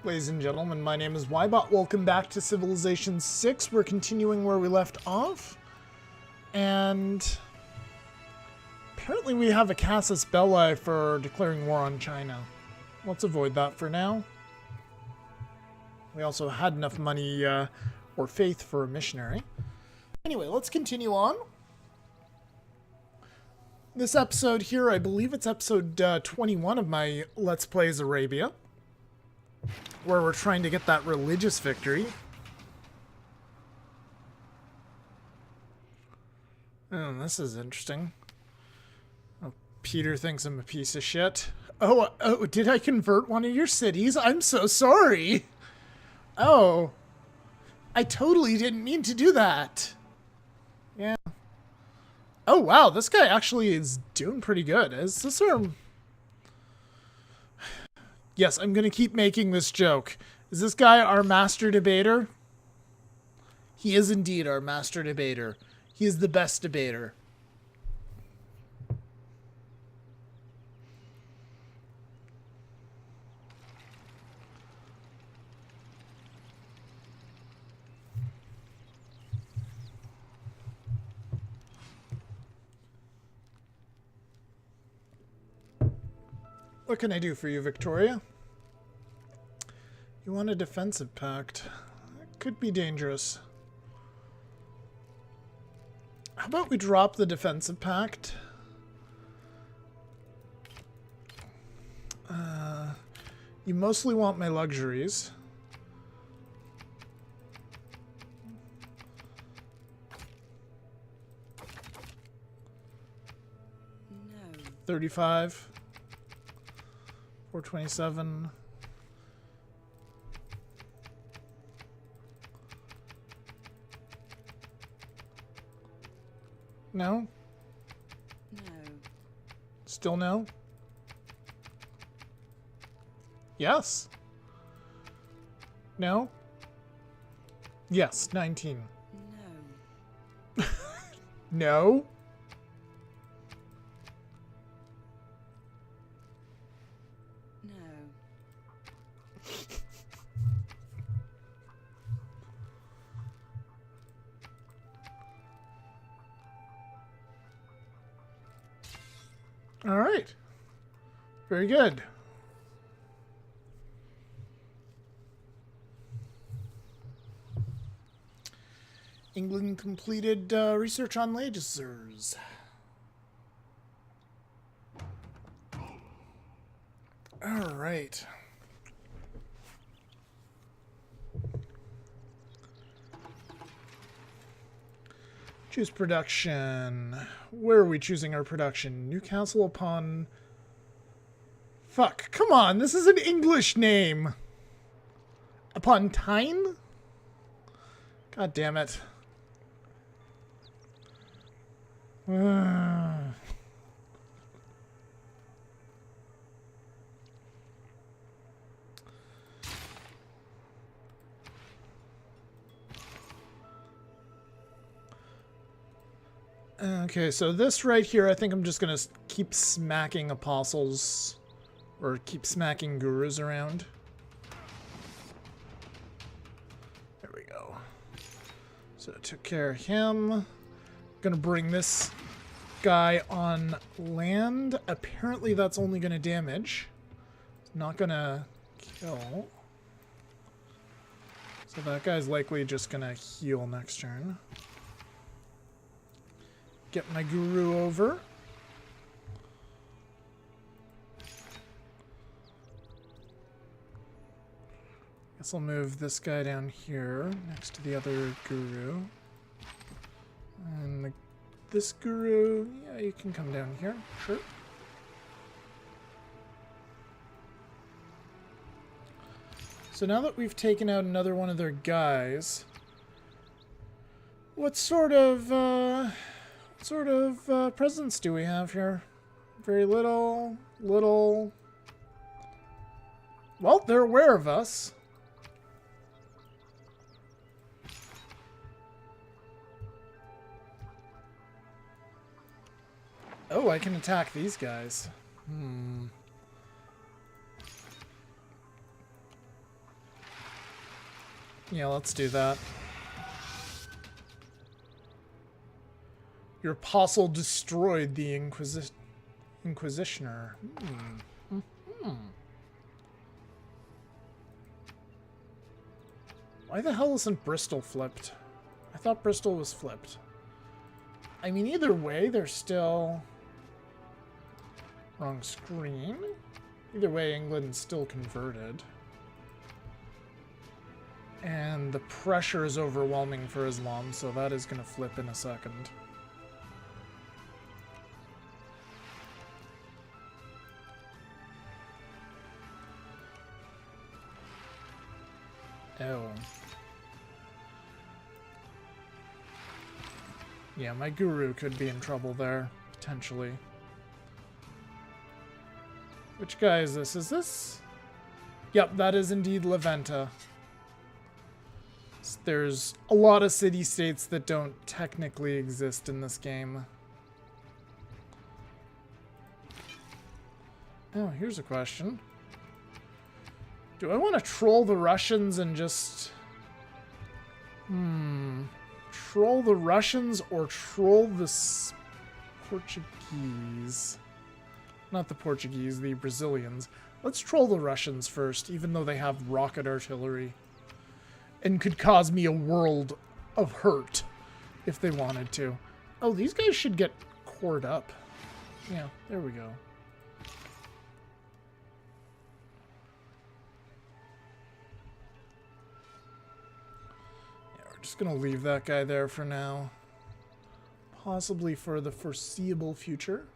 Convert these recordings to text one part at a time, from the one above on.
Ladies and gentlemen, my name is Ybot. Welcome back to Civilization 6. We're continuing where we left off. And apparently we have a casus belli for declaring war on China. Let's avoid that for now. We also had enough money or faith for a missionary. Anyway, let's continue on. This episode here, I believe it's episode 21 of my Let's Play as Arabia, where we're trying to get that religious victory. Oh, this is interesting. Oh, Peter thinks I'm a piece of shit. Oh, did I convert one of your cities? I'm so sorry. Oh, I totally didn't mean to do that. Yeah. Oh, wow, this guy actually is doing pretty good. Is this our... Yes, I'm going to keep making this joke. Is this guy our master debater? He is indeed our master debater. He is the best debater. What can I do for you, Victoria? You want a defensive pact? It could be dangerous. How about we drop the defensive pact? You mostly want my luxuries. No. 35. 427. No? No. Still no? Yes? No? Yes, 19. No. No? No. All right. Very good. England completed research on lasers. All right. Choose production. Where are we choosing our production? Newcastle upon... Fuck, come on, this is an English name. Upon Tyne? God damn it. Okay, so this right here, I think I'm just going to keep smacking apostles, or keep smacking gurus around. There we go. So I took care of him. Gonna bring this guy on land. Apparently that's only going to damage. It's not going to kill. So that guy's likely just going to heal next turn. Get my guru over. Guess I'll move this guy down here next to the other guru. And this guru, yeah, you can come down here, sure. So now that we've taken out another one of their guys, what sort of presence do we have here? Very little. Well, they're aware of us. Oh, I can attack these guys. Yeah, let's do that. Your apostle destroyed the Inquisitioner. Why the hell isn't Bristol flipped? I thought Bristol was flipped. I mean, either way, they're still... Wrong screen. Either way, England's still converted. And the pressure is overwhelming for Islam, so that is going to flip in a second. Oh. Yeah, my guru could be in trouble there, potentially. Which guy is this? Is this? Yep, that is indeed Leventa. There's a lot of city-states that don't technically exist in this game. Oh, here's a question. Do I want to troll the Russians and just... Troll the Russians or troll the Portuguese? Not the Portuguese, the Brazilians. Let's troll the Russians first, even though they have rocket artillery. And could cause me a world of hurt if they wanted to. Oh, these guys should get cored up. Yeah, there we go. Yeah, we're just gonna leave that guy there for now. Possibly for the foreseeable future.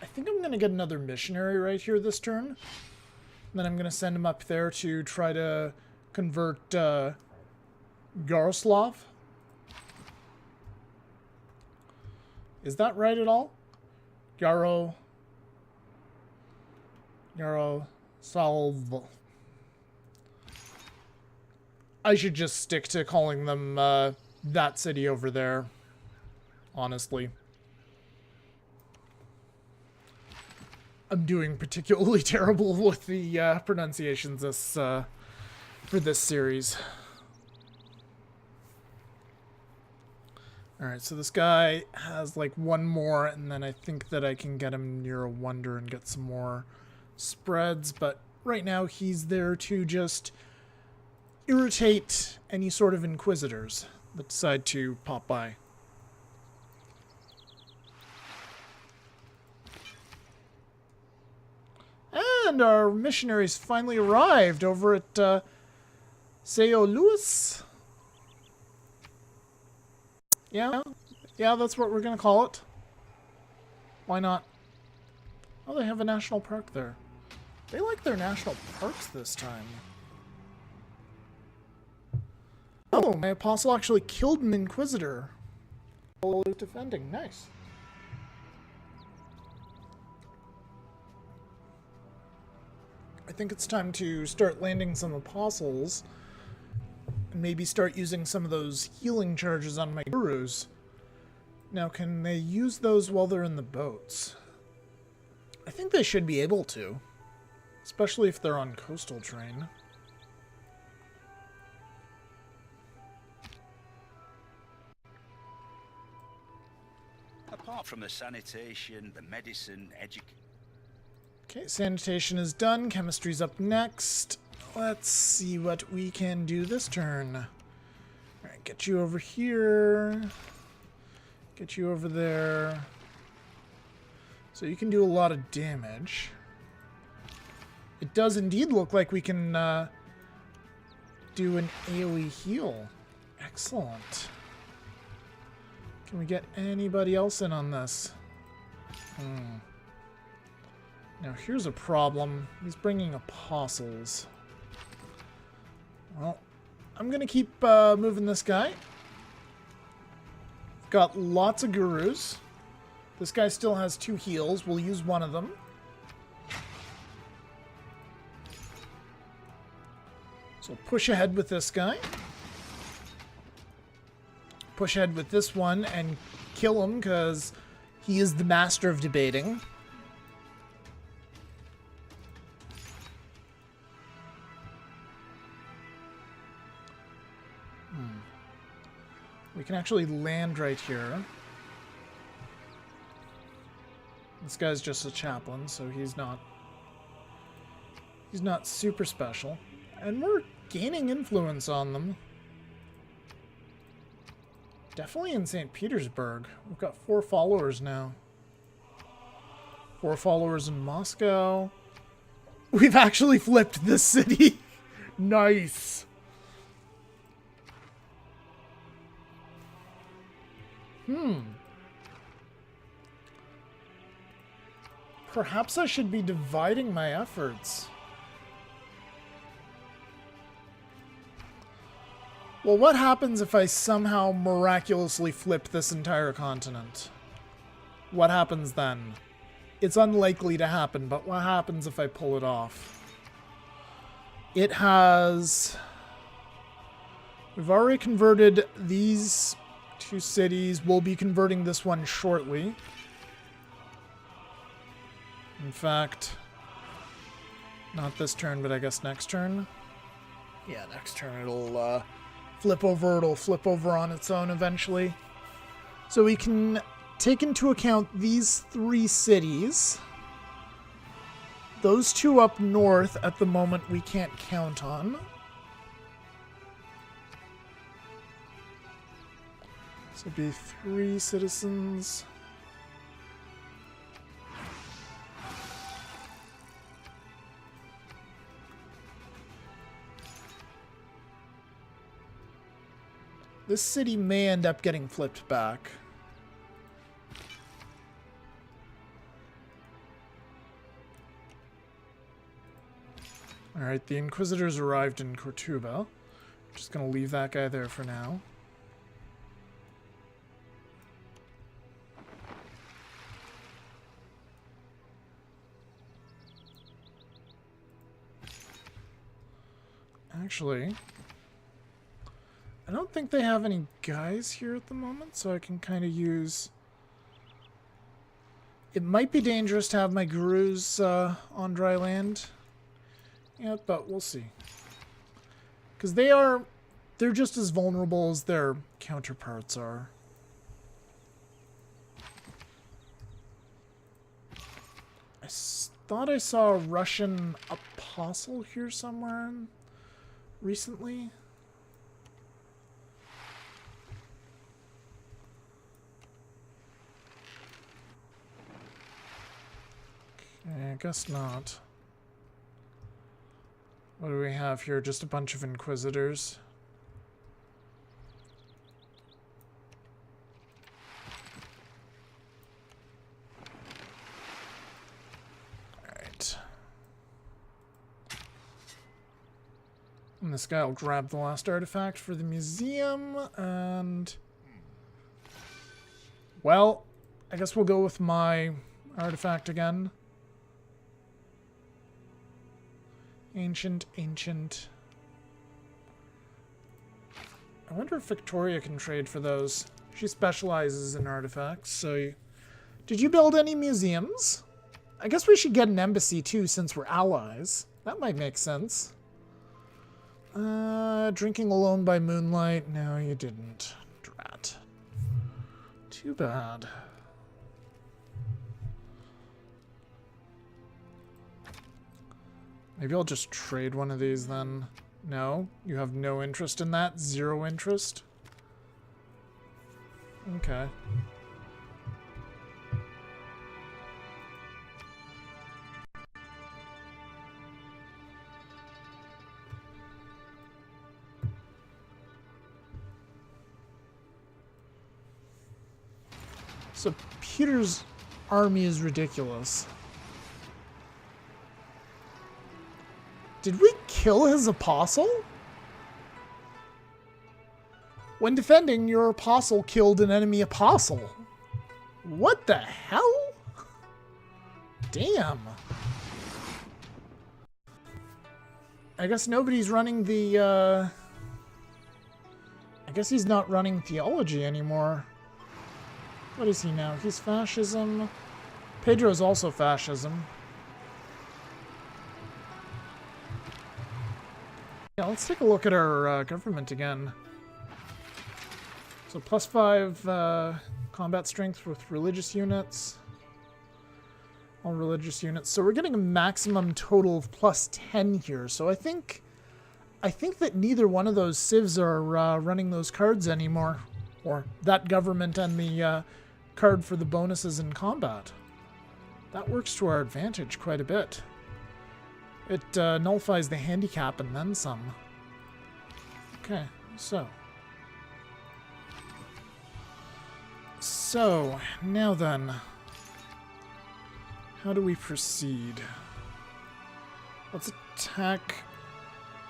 I think I'm going to get another missionary right here this turn. And then I'm going to send him up there to try to convert Yaroslav. Is that right at all? Yaroslav. I should just stick to calling them that city over there, honestly. I'm doing particularly terrible with the pronunciations for this series. Alright, so this guy has like one more, and then I think that I can get him near a wonder and get some more spreads, but right now he's there to just irritate any sort of inquisitors that decide to pop by. And our missionaries finally arrived over at Sao Luis. Yeah, that's what we're gonna call it. Why not? Oh, they have a national park there. They like their national parks this time. Oh, my apostle actually killed an inquisitor while he was defending. Nice. I think it's time to start landing some apostles and maybe start using some of those healing charges on my gurus. Now, can they use those while they're in the boats? I think they should be able to, especially if they're on coastal train. Apart from the sanitation, the medicine, education... Okay, sanitation is done. Chemistry's up next. Let's see what we can do this turn. Alright, get you over here. Get you over there. So you can do a lot of damage. It does indeed look like we can do an AoE heal. Excellent. Can we get anybody else in on this? Now here's a problem. He's bringing apostles. Well, I'm gonna keep moving this guy. Got lots of gurus. This guy still has 2 heals. We'll use one of them. So push ahead with this guy. Push ahead with this one and kill him because He is the master of debating. We can actually land right here. This guy's just a chaplain, so he's not super special. And we're gaining influence on them. Definitely in St. Petersburg. We've got 4 followers now. 4 followers in Moscow. We've actually flipped this city. Nice. Perhaps I should be dividing my efforts. Well, what happens if I somehow miraculously flip this entire continent? What happens then? It's unlikely to happen, but what happens if I pull it off? It has... We've already converted these 2 cities. We'll be converting this one shortly. In fact, not this turn, but I guess next turn. Yeah, next turn it'll flip over. It'll flip over on its own eventually. So we can take into account these 3 cities. Those 2 up north at the moment we can't count on. So it'd be 3 citizens. This city may end up getting flipped back. Alright, the Inquisitors arrived in Cortuba. Just gonna leave that guy there for now. Actually, I don't think they have any guys here at the moment, so I can kind of use... It might be dangerous to have my gurus on dry land. Yeah, but we'll see. Because they're just as vulnerable as their counterparts are. I thought I saw a Russian apostle here somewhere recently. Okay, I guess not. What do we have here? Just a bunch of Inquisitors. Alright. And this guy will grab the last artifact for the museum, and... Well, I guess we'll go with my artifact again. Ancient. I wonder if Victoria can trade for those. She specializes in artifacts, so... Did you build any museums? I guess we should get an embassy, too, since we're allies. That might make sense. Drinking alone by moonlight? No, you didn't. Drat. Too bad. Maybe I'll just trade one of these then. No? You have no interest in that? 0 interest? Okay. So Peter's army is ridiculous. Did we kill his apostle? When defending, your apostle killed an enemy apostle. What the hell? Damn. I guess nobody's running the, I guess he's not running theology anymore. What is he now? He's fascism. Pedro's also fascism. Yeah, let's take a look at our government again. So +5 combat strength with religious units. All religious units. So we're getting a maximum total of +10 here. So I think that neither one of those civs are running those cards anymore. Or that government and the card for the bonuses in combat. That works to our advantage quite a bit. It nullifies the handicap and then some. Okay, so. So, now then. How do we proceed? Let's attack.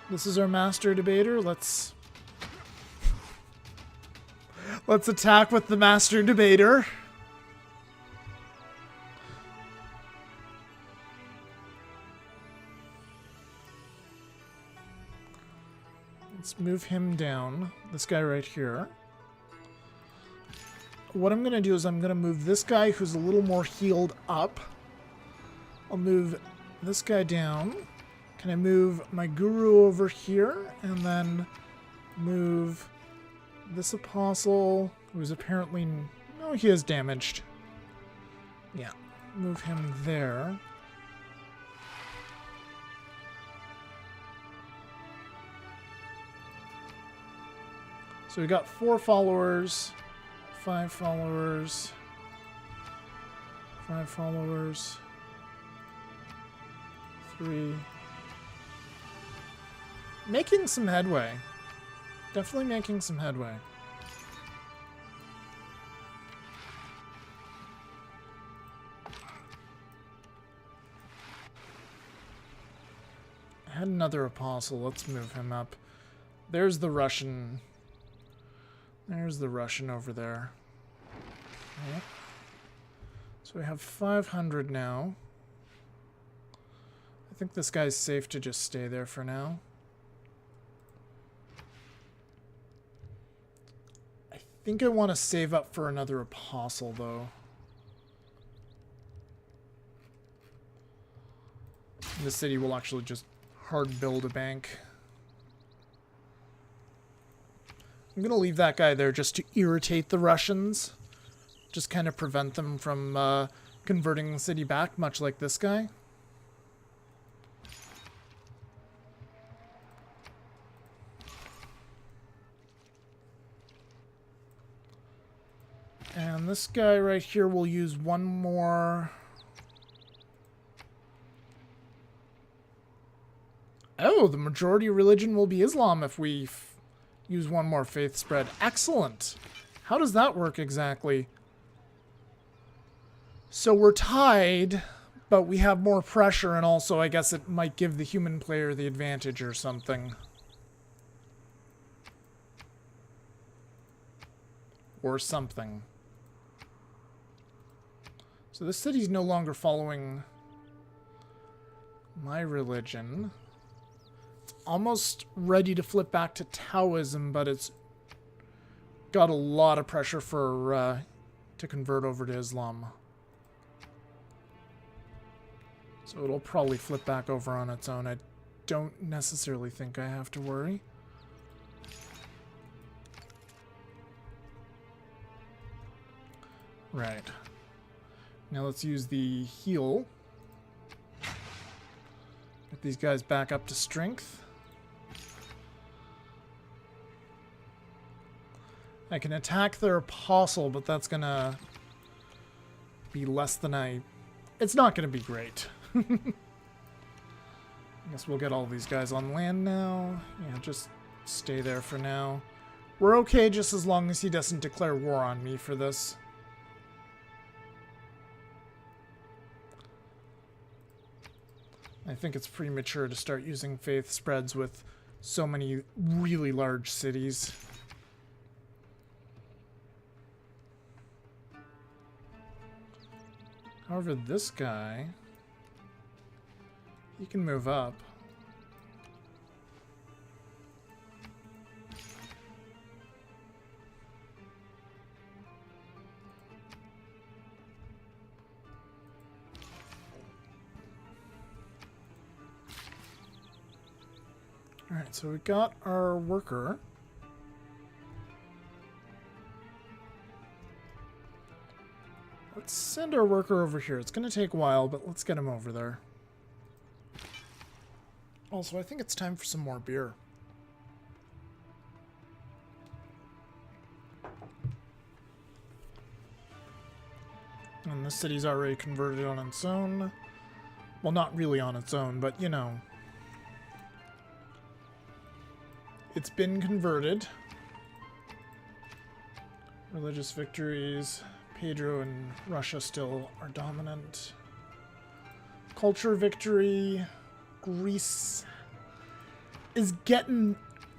This is our master debater. Let's attack with the master debater. Let's move him down. This guy right here. What I'm going to do is I'm going to move this guy who's a little more healed up. I'll move this guy down. Can I move my guru over here? And then move this apostle, who's apparently... No, he is damaged. Yeah, move him there. So we got 4 followers, 5 followers, 5 followers, 3. Making some headway. Definitely making some headway. I had another apostle. Let's move him up. There's the Russian. There's the Russian over there. Okay. So we have 500 now. I think this guy's safe to just stay there for now. I think I want to save up for another apostle, though. The city will actually just hard build a bank. I'm going to leave that guy there just to irritate the Russians. Just kind of prevent them from converting the city back, much like this guy. And this guy right here will use one more... Oh, the majority religion will be Islam if we use one more faith spread. Excellent. How does that work exactly? So we're tied, but we have more pressure, and also I guess it might give the human player the advantage or something. Or something. So this city's no longer following my religion. Almost ready to flip back to Taoism, but it's got a lot of pressure for to convert over to Islam. So it'll probably flip back over on its own. I don't necessarily think I have to worry. Right. Now let's use the heal. Get these guys back up to strength. I can attack their apostle, but that's gonna be less than I... It's not gonna be great. I guess we'll get all these guys on land now. Yeah, just stay there for now. We're okay just as long as he doesn't declare war on me for this. I think it's premature to start using faith spreads with so many really large cities. However, this guy, he can move up. Alright, so we got our worker. Let's send our worker over here. It's going to take a while, but let's get him over there. Also, I think it's time for some more beer. And the city's already converted on its own. Well, not really on its own, but you know. It's been converted. Religious victories. Pedro and Russia still are dominant. Culture victory. Greece is getting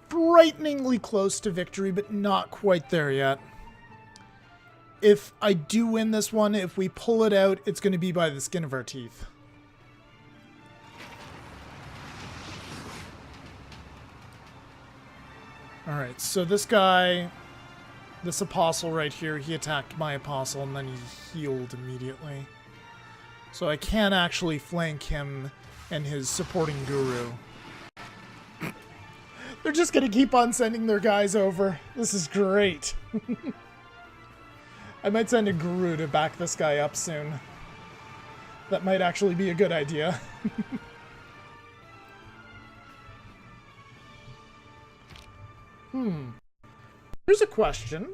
frighteningly close to victory, but not quite there yet. If I do win this one, if we pull it out, it's going to be by the skin of our teeth. Alright, so this guy, this apostle right here, he attacked my apostle and then he healed immediately. So I can actually flank him and his supporting guru. They're just going to keep on sending their guys over. This is great. I might send a guru to back this guy up soon. That might actually be a good idea. Here's a question.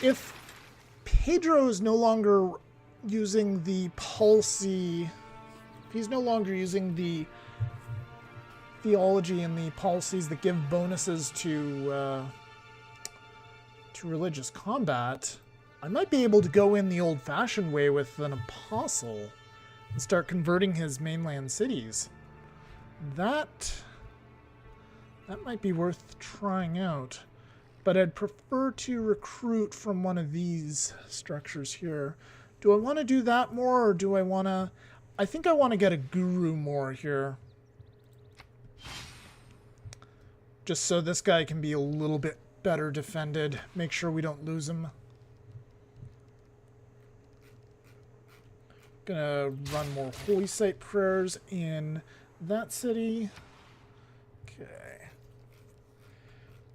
If Pedro is no longer using the policy, if he's no longer using the theology and the policies that give bonuses to religious combat, I might be able to go in the old-fashioned way with an apostle and start converting his mainland cities. That might be worth trying out, but I'd prefer to recruit from one of these structures here. Do I want to do that more, or do I want to... I think I want to get a guru more here. Just so this guy can be a little bit better defended. Make sure we don't lose him. Gonna run more holy site prayers in that city. Okay.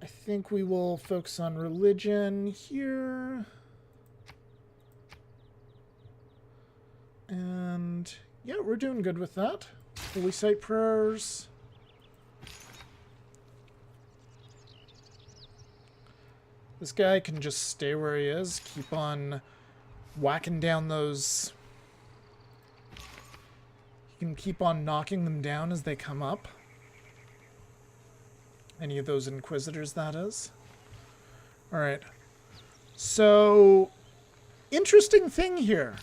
I think we will focus on religion here. And yeah, we're doing good with that. Holy site prayers. This guy can just stay where he is. Keep on whacking down those. You can keep on knocking them down as they come up. Any of those inquisitors, that is. Alright. So, interesting thing here.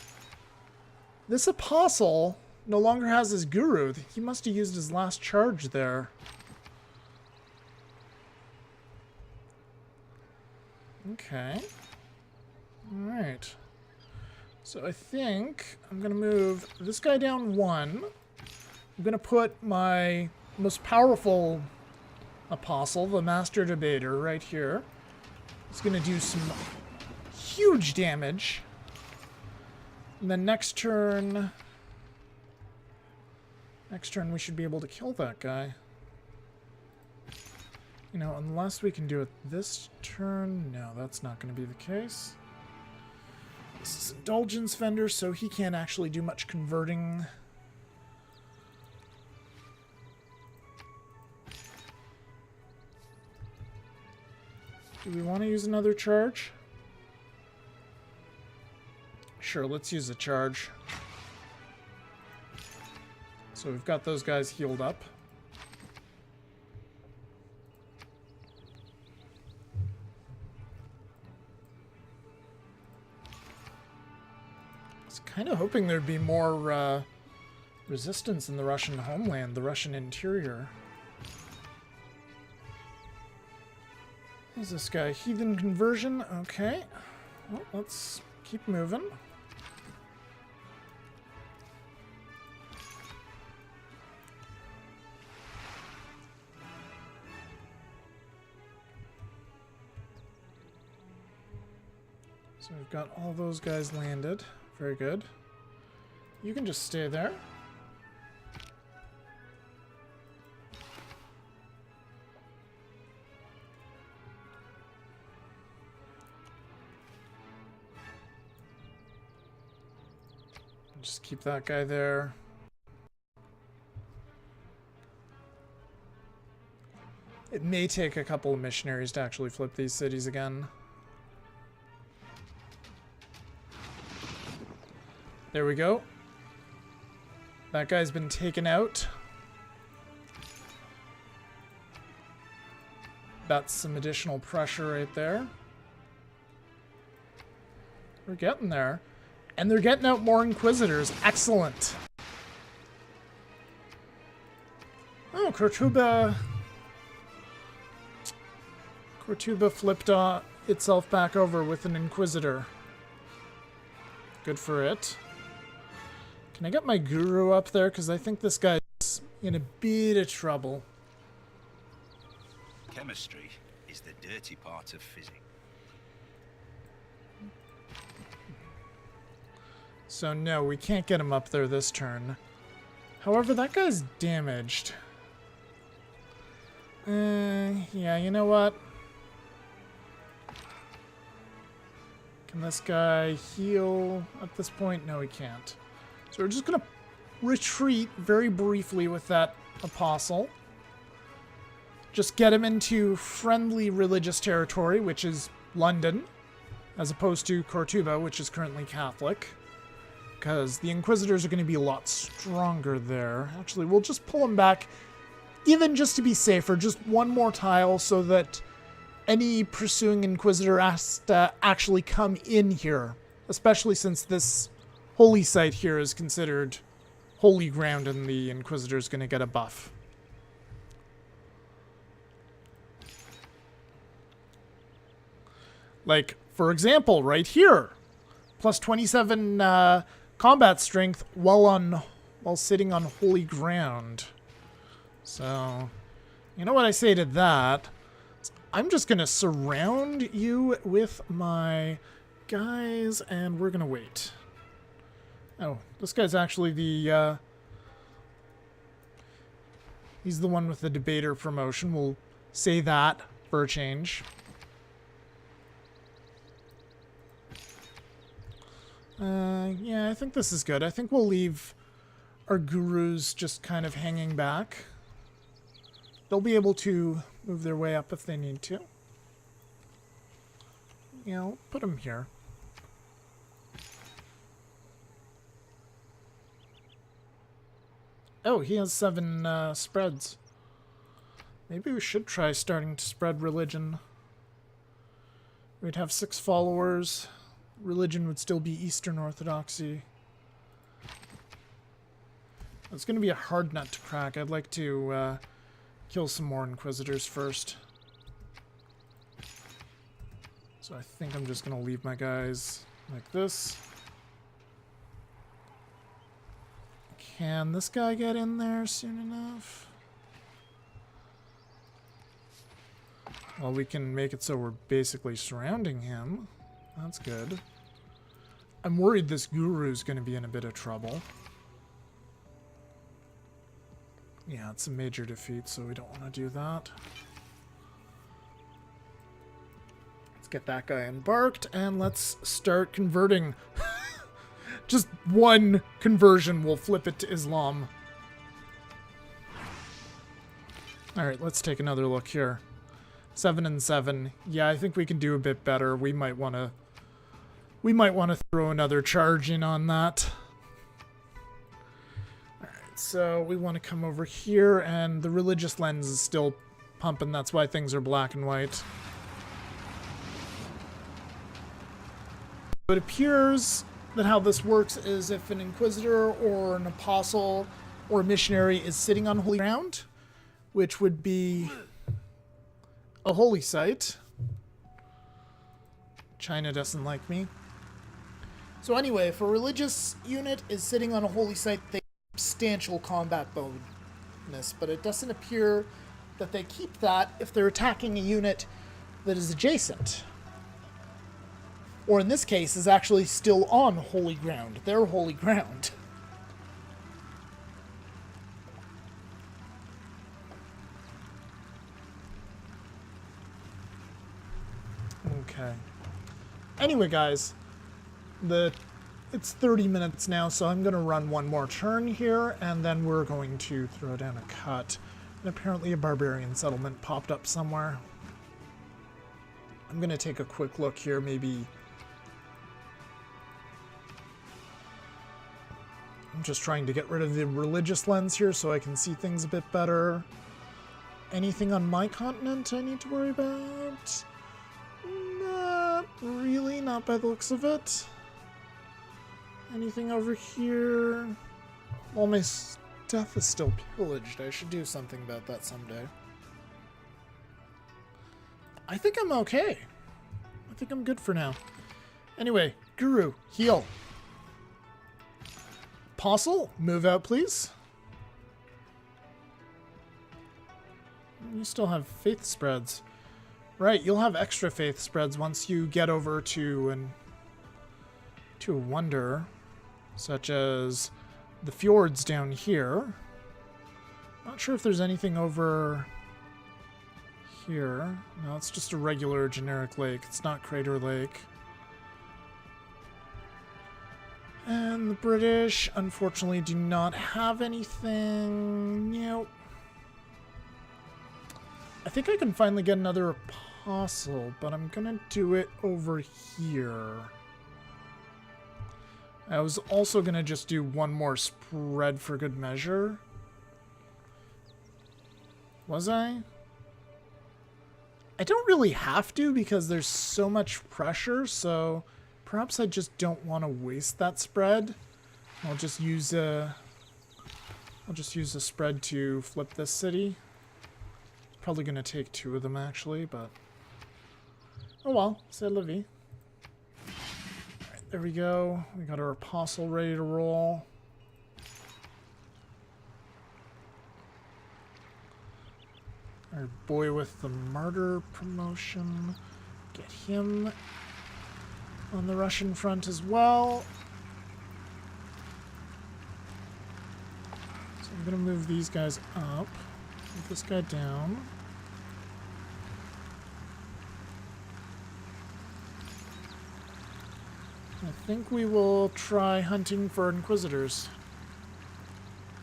This apostle no longer has his guru. He must have used his last charge there. Okay. Alright. So I think I'm going to move this guy down one. I'm going to put my most powerful apostle, the master debater, right here. He's going to do some huge damage. And then next turn we should be able to kill that guy. You know, unless we can do it this turn. No, that's not going to be the case. This is Indulgence Vendor, so he can't actually do much converting. Do we want to use another charge? Sure, let's use a charge. So we've got those guys healed up. I was kind of hoping there'd be more resistance in the Russian homeland, the Russian interior. Who's this guy? Heathen conversion? Okay. Well, let's keep moving. So we've got all those guys landed. Very good. You can just stay there. Just keep that guy there. It may take a couple of missionaries to actually flip these cities again. There we go. That guy's been taken out. That's some additional pressure right there. We're getting there. And they're getting out more Inquisitors. Excellent. Oh, Cortuba flipped itself back over with an Inquisitor. Good for it. Can I get my Guru up there? Because I think this guy's in a bit of trouble. Chemistry is the dirty part of physics. So no, we can't get him up there this turn. However, that guy's damaged. Yeah, you know what? Can this guy heal at this point? No, he can't. So we're just going to retreat very briefly with that apostle. Just get him into friendly religious territory, which is London, as opposed to Cortuba, which is currently Catholic. Because the Inquisitors are going to be a lot stronger there. Actually, we'll just pull them back, even just to be safer, just one more tile so that any pursuing Inquisitor has to actually come in here. Especially since this holy site here is considered holy ground and the Inquisitor's going to get a buff. Like, for example, right here. Plus 27 combat strength while sitting on holy ground. So, you know what I say to that? I'm just going to surround you with my guys, and we're going to wait. Oh, this guy's actually the... he's the one with the debater promotion. We'll say that for a change. Yeah, I think this is good. I think we'll leave our gurus just kind of hanging back. They'll be able to move their way up if they need to. You know, put them here. Oh, he has 7 spreads. Maybe we should try starting to spread religion. We'd have 6 followers. Religion would still be Eastern Orthodoxy. It's going to be a hard nut to crack. I'd like to kill some more Inquisitors first. So I think I'm just going to leave my guys like this. Can this guy get in there soon enough? Well, we can make it so we're basically surrounding him. That's good. I'm worried this guru's going to be in a bit of trouble. Yeah, it's a major defeat, so we don't want to do that. Let's get that guy embarked, and let's start converting. Just one conversion will flip it to Islam. Alright, let's take another look here. 7 and 7. Yeah, I think we can do a bit better. We might want to throw another charge in on that. Alright, so we want to come over here, and the religious lens is still pumping. That's why things are black and white. It appears that how this works is if an Inquisitor or an Apostle or a Missionary is sitting on holy ground, which would be a holy site. China doesn't like me. So anyway, if a religious unit is sitting on a holy site, they have substantial combat bonus, but it doesn't appear that they keep that if they're attacking a unit that is adjacent. Or in this case, is actually still on holy ground. Their holy ground. Okay. Anyway, guys, the it's 30 minutes now, so I'm going to run one more turn here, and then we're going to throw down a cut. And apparently a barbarian settlement popped up somewhere. I'm going to take a quick look here, maybe. I'm just trying to get rid of the religious lens here so I can see things a bit better. Anything on my continent I need to worry about? Not really, not by the looks of it. Anything over here? Well, my stuff is still pillaged. I should do something about that someday. I think I'm okay. I think I'm good for now. Anyway, Guru, heal. Apostle, move out, please. You still have faith spreads. Right, you'll have extra faith spreads once you get over to a wonder, such as the fjords down here. Not sure if there's anything over here. No, it's just a regular generic lake. It's not Crater Lake. And the British, unfortunately, do not have anything. Nope. I think I can finally get another apostle, but I'm gonna do it over here. I was also gonna just do one more spread for good measure. Was I? I don't really have to because there's so much pressure, so perhaps I just don't want to waste that spread. I'll just use a spread to flip this city. Probably gonna take 2 of them actually, but oh well, c'est la vie. Alright, there we go. We got our apostle ready to roll. Our boy with the martyr promotion. Get him on the Russian front as well. So I'm gonna move these guys up. Move this guy down. I think we will try hunting for inquisitors.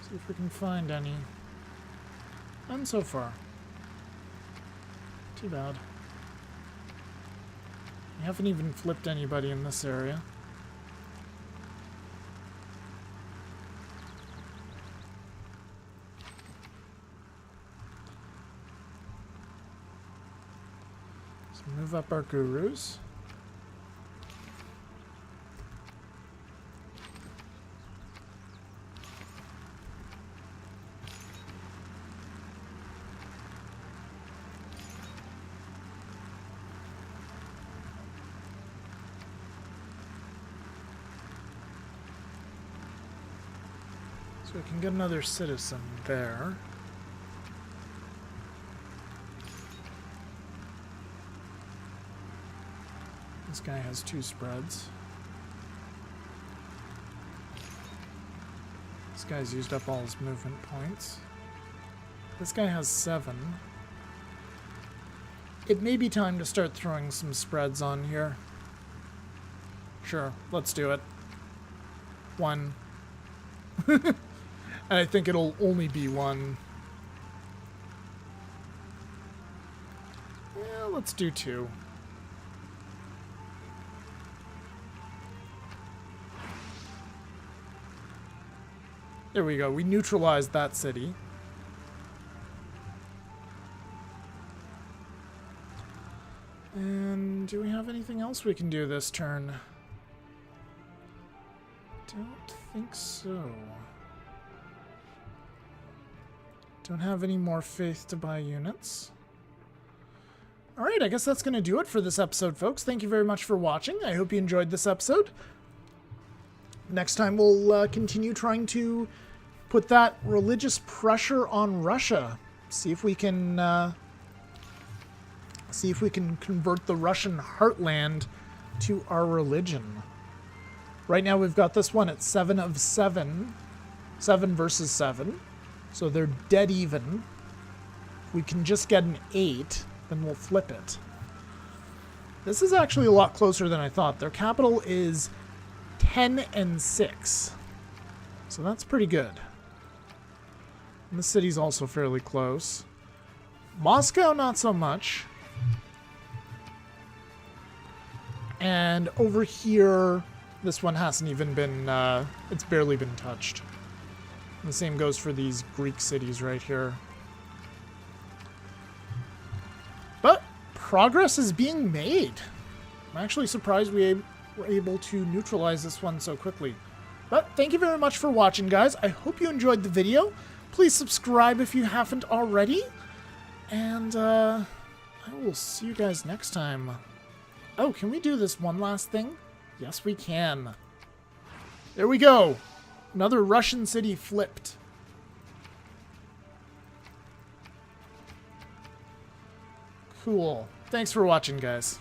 See if we can find any. None so far. Too bad. I haven't even flipped anybody in this area. So move up our gurus. So we can get another citizen there. This guy has 2 spreads. This guy's used up all his movement points. This guy has 7. It may be time to start throwing some spreads on here. Sure, let's do it. 1. And I think it'll only be 1. Yeah, let's do 2. There we go. We neutralized that city. And do we have anything else we can do this turn? Don't think so. Don't have any more faith to buy units. Alright, I guess that's going to do it for this episode, folks. Thank you very much for watching. I hope you enjoyed this episode. Next time we'll continue trying to put that religious pressure on Russia. See if we can convert the Russian heartland to our religion. Right now we've got this one at 7 of 7. 7 versus 7. So they're dead even. If we can just get an 8, then we'll flip it. This is actually a lot closer than I thought. Their capital is 10 and 6. So that's pretty good. And the city's also fairly close. Moscow, not so much. And over here, this one hasn't even been, it's barely been touched. And the same goes for these Greek cities right here. But progress is being made. I'm actually surprised we were able to neutralize this one so quickly. But thank you very much for watching, guys. I hope you enjoyed the video. Please subscribe if you haven't already. And I will see you guys next time. Oh, can we do this one last thing? Yes, we can. There we go. Another Russian city flipped. Cool. Thanks for watching, guys.